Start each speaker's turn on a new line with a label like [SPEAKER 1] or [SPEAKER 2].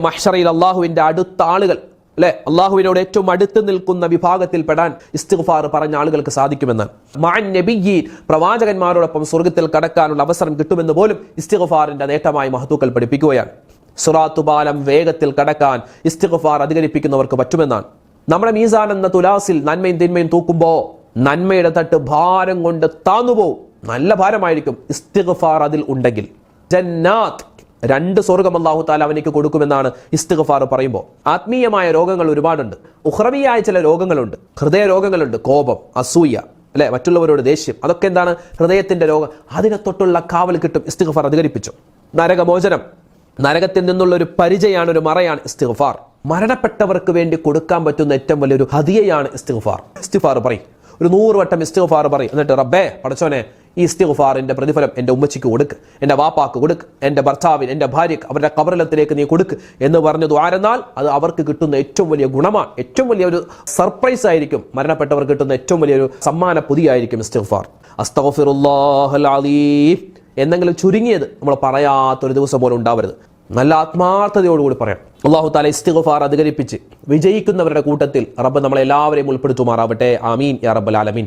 [SPEAKER 1] മഹ്ശറയിൽ അള്ളാഹുവിന്റെ അടുത്ത ആളുകൾ അല്ലെ, അള്ളാഹുവിനോട് ഏറ്റവും അടുത്ത് നിൽക്കുന്ന വിഭാഗത്തിൽ പെടാൻ ഇസ്തിഗ്ഫാർ പറഞ്ഞ ആളുകൾക്ക് സാധിക്കുമെന്ന്. മഅൻ നബിയ്യീൻ, പ്രവാചകന്മാരോടൊപ്പം സ്വർഗ്ഗത്തിൽ കടക്കാനുള്ള അവസരം കിട്ടുമെന്ന് പോലും ഇസ്തിഗ്ഫാറിന്റെ നേട്ടമായി മഹ്ദൂക്കൾ പഠിപ്പിക്കുകയാണ്. സിറാത്ത് പാലം വേഗത്തിൽ കടക്കാൻ ഇസ്തിഗ്ഫാർ അധികരിപ്പിക്കുന്നവർക്ക് പറ്റുമെന്നാണ്. നമ്മുടെ മീസാൻ എന്ന തുലാസിൽ നന്മയും തിന്മയും തൂക്കുമ്പോൾ നന്മയുടെ തട്ട് ഭാരം കൊണ്ട് താന്നുപോകും. നല്ല ഭാരമായിരിക്കും ഇസ്തിഗ്ഫാർ അതിൽ ഉണ്ടെങ്കിൽ. ജന്നാത്ത്, 2 സ്വർഗ്ഗം അല്ലാഹു തആല അവനിക്ക് കൊടുക്കുമെന്നാണ് ഇസ്തിഗ്ഫാർ പറയുമ്പോൾ. ആത്മീയമായ രോഗങ്ങൾ ഒരുപാടുണ്ട്, ഉഖ്റവിയായ ചില രോഗങ്ങളുണ്ട്, ഹൃദയ രോഗങ്ങളുണ്ട്, കോപം, അസൂയ, അല്ലെ, മറ്റുള്ളവരോട് ദേഷ്യം, അതൊക്കെ എന്താണ്? ഹൃദയത്തിന്റെ രോഗം. അതിനെ തൊട്ടുള്ള കാവൽ കിട്ടും ഇസ്തിഗ്ഫാർ അധികരിപ്പിച്ചു. നരകമോചനം, നരകത്തിൽ നിന്നുള്ള ഒരു പരിചയാണ്, ഒരു മറയാണ് ഇസ്തിഗ്ഫാർ. മരണപ്പെട്ടവർക്ക് വേണ്ടി കൊടുക്കാൻ പറ്റുന്ന ഏറ്റവും വലിയൊരു ഹദിയയാണ് ഇസ്തിഗ്ഫാർ. ഇസ്തിഗ്ഫാർ പറയും, ഒരു 100 വട്ടം ഇസ്തിഗ്ഫാർ പറയും. എന്നിട്ട് റബ്ബേ പടച്ചോനെ, ഈ ഇസ്തിഗ്ഫാറിന്റെ പ്രതിഫലം എൻ്റെ ഉമ്മച്ചിക്ക് കൊടുക്ക്, എൻ്റെ വാപ്പാക്ക് കൊടുക്ക്, എൻ്റെ ഭർത്താവിന്, എൻ്റെ ഭാര്യക്ക്, അവരുടെ ഖബറിലത്തിലേക്ക് നീ കൊടുക്ക് എന്ന് പറഞ്ഞു ദുആരെന്നാൽ അത് അവർക്ക് കിട്ടുന്ന ഏറ്റവും വലിയ ഗുണമാണ്. ഏറ്റവും വലിയൊരു സർപ്രൈസ് ആയിരിക്കും. മരണപ്പെട്ടവർക്ക് കിട്ടുന്ന ഏറ്റവും വലിയൊരു സമ്മാന പൊതിയായിരിക്കും ഇസ്തിഗ്ഫാർ. അസ്തഗ്ഫിറുല്ലാഹൽ അലീം എന്നെങ്കിലും ചുരുങ്ങിയത് നമ്മൾ പറയാത്തൊരു ദിവസം പോലും ഉണ്ടാവരുത്. നല്ല ആത്മാർത്ഥതയോടുകൂടി പറയാം. അല്ലാഹു തആല ഇസ്തിഗ്ഫാർ അധികരിപ്പിച്ച് വിജയിക്കുന്നവരുടെ കൂട്ടത്തിൽ റബ്ബ് നമ്മളെല്ലാവരെയും ഉൾപ്പെടുത്തുമാറാവട്ടെ. ആമീൻ യാ റബ്ബൽ ആലമീൻ.